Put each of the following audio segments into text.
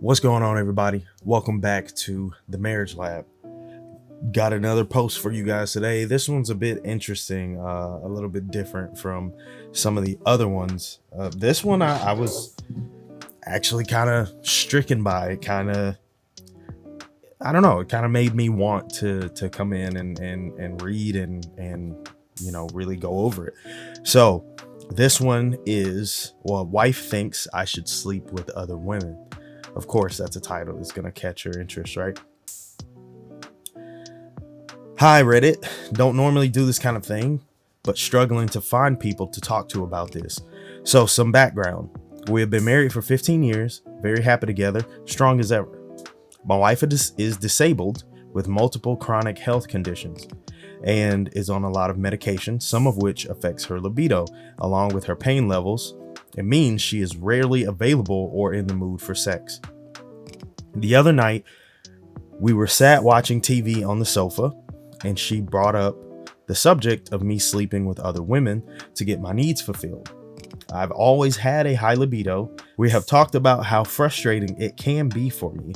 What's going on, everybody? Welcome back to the Marriage Lab. Got another post for you guys today. This one's a bit interesting, a little bit different from some of the other ones. This one I was actually kind of stricken by. It kind of, I don't know, it kind of made me want to come in and read and really go over it. So this one is, well, wife thinks I should sleep with other women. Of course, that's a title that's going to catch your interest, right? Hi, Reddit. Don't normally do this kind of thing, but struggling to find people to talk to about this. So, some background. We have been married for 15 years, very happy together, strong as ever. My wife is disabled with multiple chronic health conditions and is on a lot of medication, some of which affects her libido, along with her pain levels. It means she is rarely available or in the mood for sex. The other night, we were sat watching TV on the sofa, and she brought up the subject of me sleeping with other women to get my needs fulfilled. I've always had a high libido. We have talked about how frustrating it can be for me,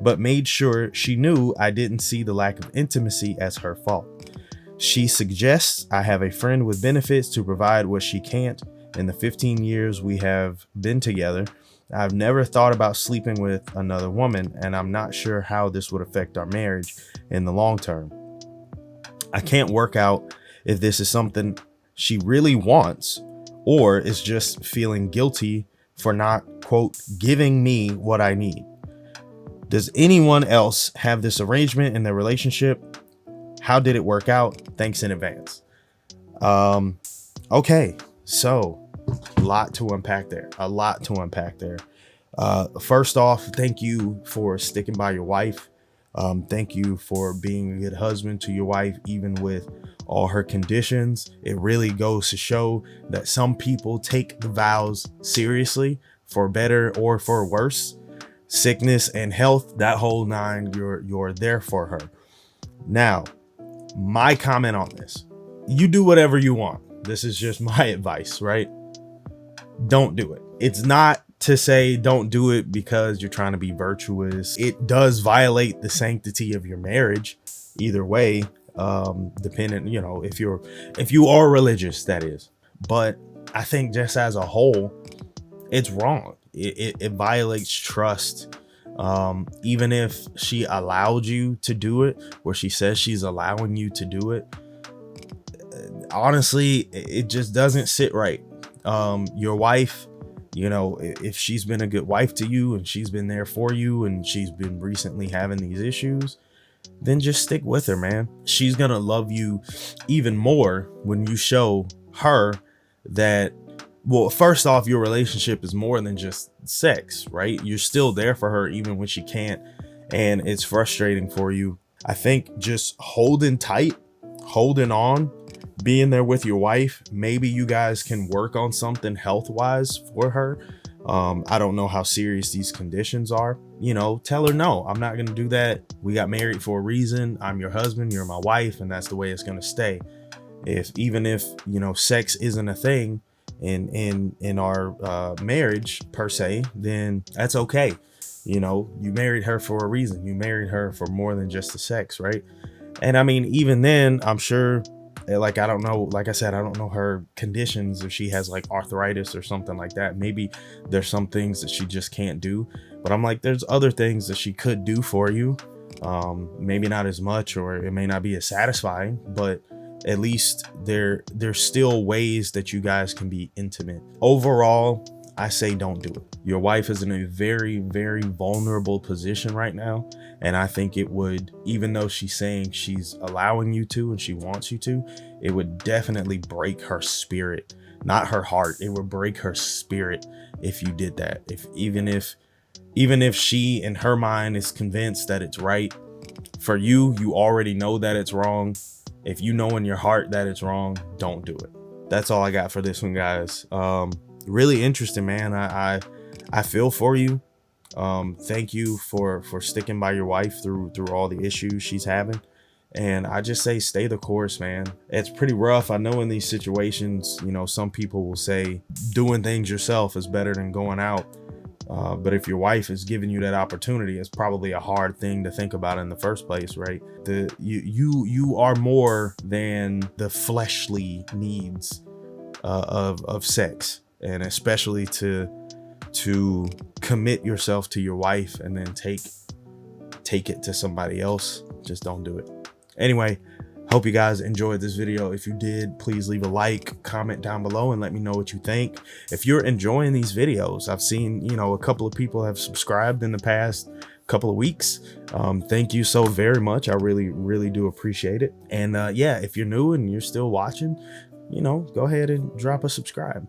but made sure she knew I didn't see the lack of intimacy as her fault. She suggests I have a friend with benefits to provide what she can't. In the 15 years we have been together, I've never thought about sleeping with another woman, and I'm not sure how this would affect our marriage in the long term. I can't work out if this is something she really wants or is just feeling guilty for not, quote, giving me what I need. Does anyone else have this arrangement in their relationship? How did it work out? Thanks in advance. Okay, so a lot to unpack there. First off, thank you for sticking by your wife. Thank you for being a good husband to your wife, even with all her conditions. It really goes to show that some people take the vows seriously, for better or for worse. Sickness and health, that whole nine, you're there for her. Now, my comment on this: you do whatever you want. This is just my advice, right? Don't do it. It's not to say don't do it because you're trying to be virtuous. It does violate the sanctity of your marriage either way, dependent, if you are religious, that is. But I think just as a whole, it's wrong. It violates trust. Even if she allowed you to do it, where she says she's allowing you to do it, honestly, it just doesn't sit right. Your wife, if she's been a good wife to you and she's been there for you and she's been recently having these issues, then just stick with her, man. She's gonna love you even more when you show her that, well, first off, your relationship is more than just sex, right? You're still there for her even when she can't, and it's frustrating for you. I think just holding tight, holding on, being there with your wife, maybe you guys can work on something health wise for her. I don't know how serious these conditions are. Tell her, no, I'm not going to do that. We got married for a reason. I'm your husband, you're my wife, and that's the way it's going to stay. Even if sex isn't a thing in our marriage per se, then that's okay. You married her for a reason. You married her for more than just the sex, right? And I mean, even then, I'm sure, like, I don't know, like I said, I don't know her conditions, if she has like arthritis or something like that. Maybe there's some things that she just can't do, but I'm like, there's other things that she could do for you. Maybe not as much, or it may not be as satisfying, but at least there's still ways that you guys can be intimate. Overall, I say don't do it. Your wife is in a very, very vulnerable position right now. And I think it would, even though she's saying she's allowing you to and she wants you to, it would definitely break her spirit, not her heart. It would break her spirit if you did that. Even if she in her mind is convinced that it's right for you, you already know that it's wrong. If you know in your heart that it's wrong, don't do it. That's all I got for this one, guys. Really interesting, man. I feel for you. Thank you for sticking by your wife through all the issues she's having. And I just say, stay the course, man. It's pretty rough. I know in these situations, some people will say doing things yourself is better than going out. But if your wife is giving you that opportunity, it's probably a hard thing to think about in the first place, right? You are more than the fleshly needs of sex, and especially to commit yourself to your wife and then take it to somebody else. Just don't do it. Anyway, hope you guys enjoyed this video. If you did, please leave a like, comment down below, and let me know what you think. If you're enjoying these videos, I've seen, you know, a couple of people have subscribed in the past couple of weeks. Thank you so very much. I really do appreciate it. And yeah, if you're new and you're still watching, you know, go ahead and drop a subscribe.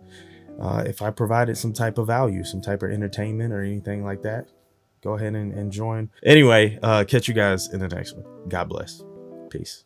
If I provided some type of value, some type of entertainment or anything like that, go ahead and join. Anyway, catch you guys in the next one. God bless. Peace.